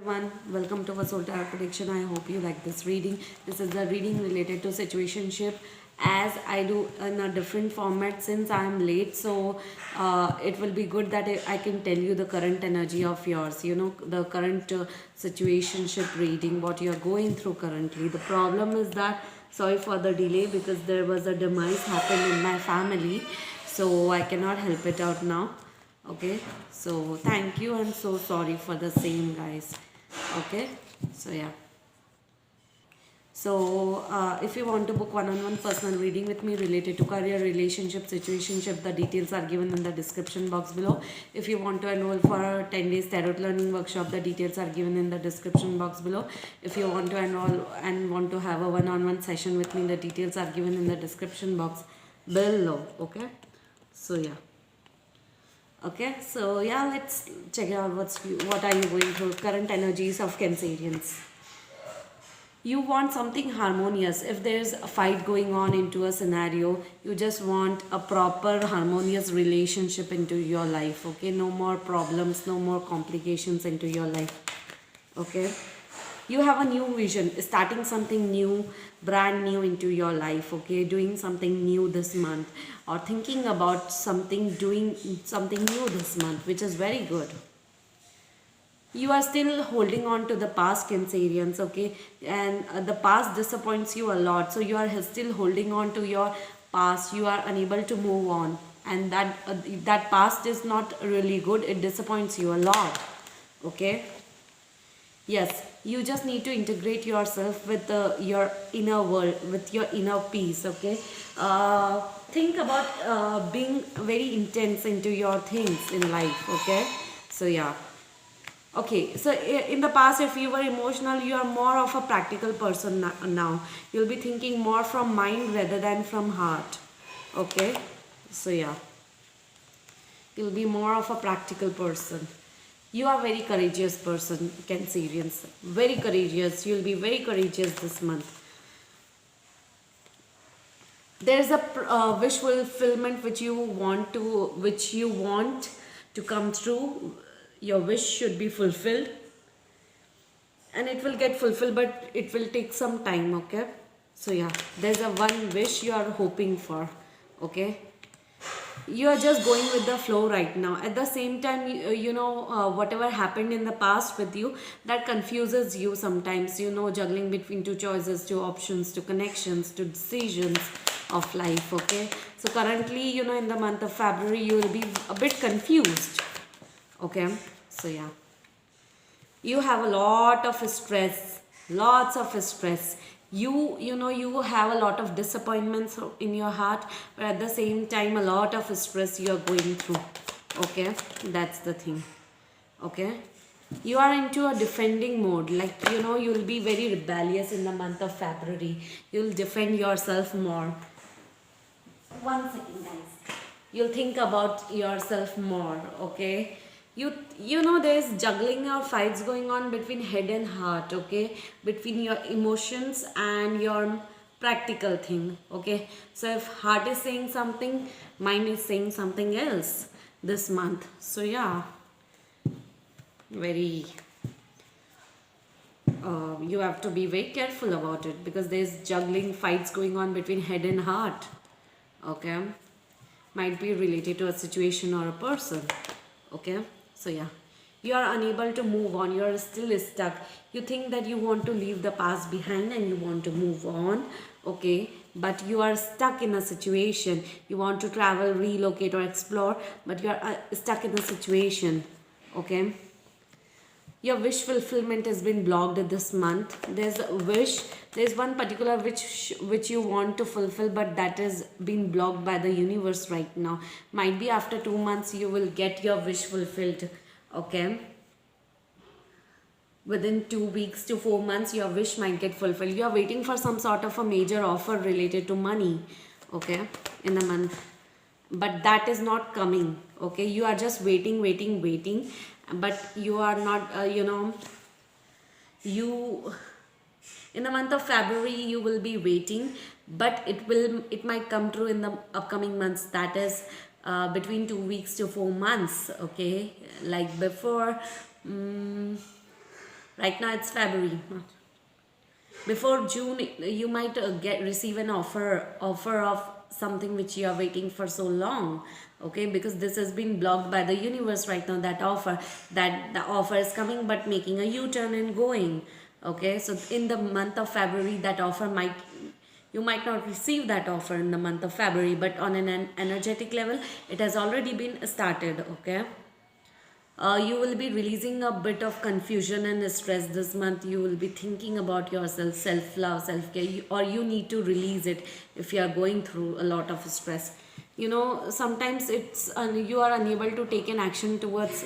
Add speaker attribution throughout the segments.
Speaker 1: Everyone, welcome to our Soul Tarot prediction. I hope you like this reading. This is the reading related to situationship, as I do in a different format since I am late. So it will be good that I can tell you the current energy of yours. You know, the current situationship reading, what you are going through currently. The problem is that, sorry for the delay, because there was a demise happened in my family, so I cannot help it out now. Okay, so thank you and so sorry for the same, guys. Okay, so yeah. So if you want to book one-on-one personal reading with me related to career, relationship, situationship, the details are given in the description box below. If you want to enroll for a 10 days tarot learning workshop, the details are given in the description box below. If you want to enroll and want to have a one-on-one session with me, the details are given in the description box below. Okay, so yeah. Okay, so yeah, let's check out what are you going through. Current energies of Cancerians. You want something harmonious. If there's a fight going on into a scenario, you just want a proper harmonious relationship into your life. Okay, no more problems, no more complications into your life. Okay, you have a new vision, starting something new, brand new into your life. Okay, doing something new this month, or thinking about something, doing something new this month, which is very good. You are still holding on to the past, Cancerians. Okay, and the past disappoints you a lot, so you are still holding on to your past. You are unable to move on, and that past is not really good. It disappoints you a lot. Okay, yes, you just need to integrate yourself with your inner world, with your inner peace. Okay, think about being very intense into your things in life. Okay, so yeah. Okay, so in the past, if you were emotional, you are more of a practical person now. You'll be thinking more from mind rather than from heart. Okay, so yeah, you'll be more of a practical person. You are very courageous person, Cancerians. Very courageous. You'll be very courageous this month. There's a wish fulfillment which you want to come true. Your wish should be fulfilled, and it will get fulfilled, but it will take some time. Okay, so yeah, there's a one wish you are hoping for. Okay, you are just going with the flow right now. At the same time, whatever happened in the past with you, that confuses you sometimes, juggling between two choices, two options, two connections, two decisions of life. Okay, so currently, in the month of February, you will be a bit confused. Okay, so yeah, you have a lot of stress, lots of stress. You have a lot of disappointments in your heart, but at the same time a lot of stress you are going through. Okay, that's the thing. Okay, you are into a defending mode, like you'll be very rebellious in the month of February. You'll defend yourself more. One second, guys. You'll think about yourself more. Okay, there's juggling or fights going on between head and heart. Okay, between your emotions and your practical thing. Okay, so if heart is saying something, mind is saying something else this month. So yeah, very you have to be very careful about it, because there's juggling fights going on between head and heart. Okay, might be related to a situation or a person. Okay, so yeah, you are unable to move on. You are still stuck. You think that you want to leave the past behind and you want to move on. Okay, but you are stuck in a situation. You want to travel, relocate, or explore, but you are stuck in a situation. Okay, your wish fulfillment has been blocked this month. There's a wish, there's one particular wish which you want to fulfill, but that is being blocked by the universe right now. Might be after 2 months you will get your wish fulfilled. Okay, within 2 weeks to 4 months your wish might get fulfilled. You are waiting for some sort of a major offer related to money. Okay, in a month, but that is not coming. Okay, you are just waiting, but you are not you in the month of February you will be waiting, but it might come true in the upcoming months. That is between 2 weeks to 4 months. Okay, like before Right now it's February. Before June you might get receive an offer of something which you are waiting for so long. Okay, because this has been blocked by the universe right now, that the offer is coming but making a u-turn and going. Okay, so in the month of February that offer might, you might not receive that offer in the month of February, but on an energetic level it has already been started. Okay, you will be releasing a bit of confusion and stress this month. You will be thinking about yourself, self love, self care, or you need to release it if you are going through a lot of stress. You know, sometimes you are unable to take an action towards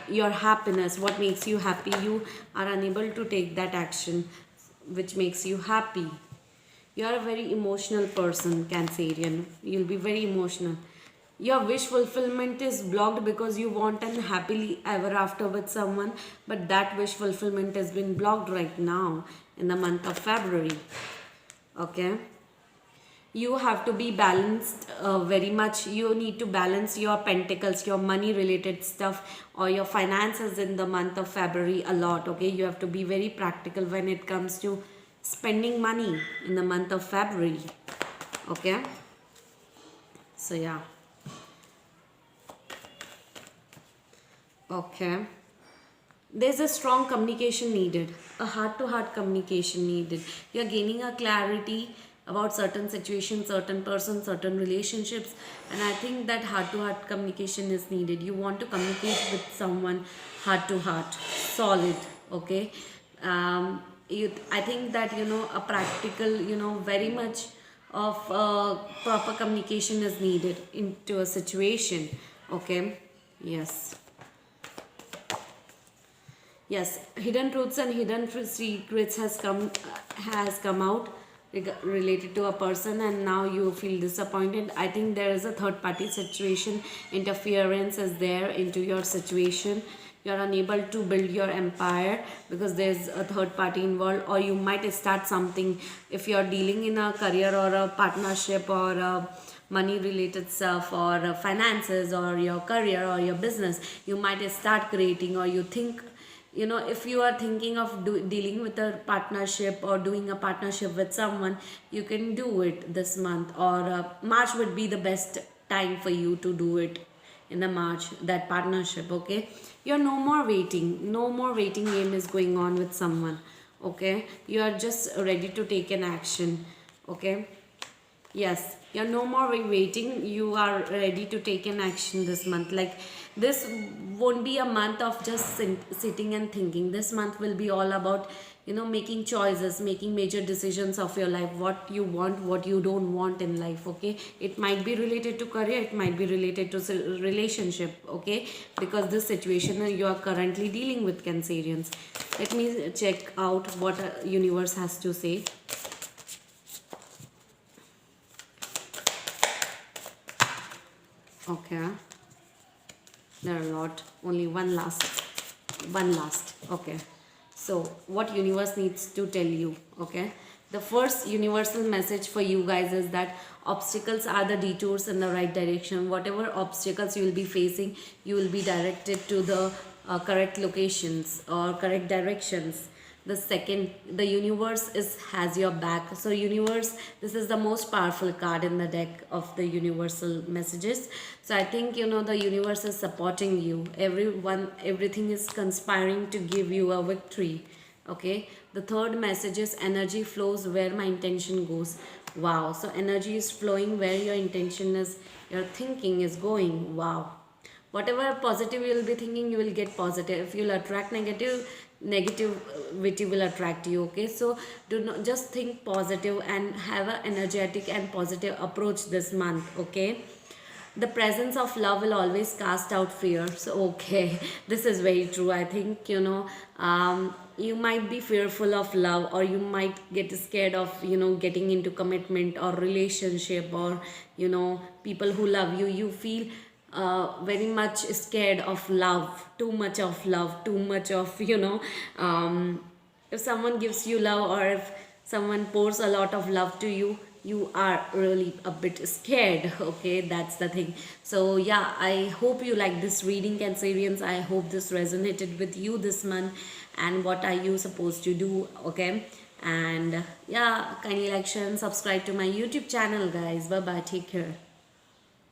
Speaker 1: your happiness, what makes you happy. You are unable to take that action which makes you happy. You are a very emotional person, Cancerian. You'll be very emotional. Your wish fulfillment is blocked because you want an happily ever after with someone, but that wish fulfillment has been blocked right now in the month of February. Okay, you have to be balanced very much. You need to balance your pentacles, your money related stuff, or your finances in the month of February a lot. Okay, you have to be very practical when it comes to spending money in the month of February. Okay, so yeah. Okay, there's a strong communication needed, a heart-to-heart communication needed. You're gaining a clarity about certain situations, certain persons, certain relationships, and I think that heart-to-heart communication is needed. You want to communicate with someone heart-to-heart, solid. Okay, I think that, you know, a practical, you know, very much of proper communication is needed into a situation. Okay, yes. Yes, hidden truths and hidden secrets has come out related to a person, and now you feel disappointed. I think there is a third party situation, interference is there into your situation. You are unable to build your empire because there's a third party involved, or you might start something if you are dealing in a career or a partnership or a money related stuff, or finances, or your career or your business. You might start creating, or you think, you know, if you are thinking of dealing with a partnership or doing a partnership with someone, you can do it this month, or March would be the best time for you to do it, in the March, that partnership. Okay, you're no more waiting, no more waiting game is going on with someone. Okay, you are just ready to take an action. Okay, yes, you're no more waiting. You are ready to take an action this month. Like, this won't be a month of just sitting and thinking. This month will be all about, you know, making choices, making major decisions of your life, what you want, what you don't want in life. Okay, it might be related to career, it might be related to relationship. Okay, because this situation you are currently dealing with, Cancerians. Let me check out what universe has to say. Okay, there are a lot, only one last. Okay, so what universe needs to tell you? Okay, the first universal message for you guys is that obstacles are the detours in the right direction. Whatever obstacles you will be facing, you will be directed to the correct locations or correct directions. The second, the universe has your back. So universe, this is the most powerful card in the deck of the universal messages. So I think, you know, the universe is supporting you. Everything is conspiring to give you a victory. Okay, the third message is energy flows where my intention goes. Wow, so energy is flowing where your intention is, your thinking is going. Wow, whatever positive you will be thinking, you will get positive. If you'll attract negativity will attract you. Okay, so do not just think positive and have an energetic and positive approach this month. Okay, the presence of love will always cast out fear. So okay, this is very true. I think, you know, you might be fearful of love, or you might get scared of, you know, getting into commitment or relationship, or, you know, people who love you. You feel very much scared of love, too much of love, too much of, you know, if someone gives you love, or if someone pours a lot of love to you, you are really a bit scared. Okay, that's the thing. So yeah, I hope you like this reading, Cancerians. I hope this resonated with you this month. and what are you supposed to do. Okay, and yeah, kindly like, share and subscribe to my YouTube channel, guys. Bye bye, take care.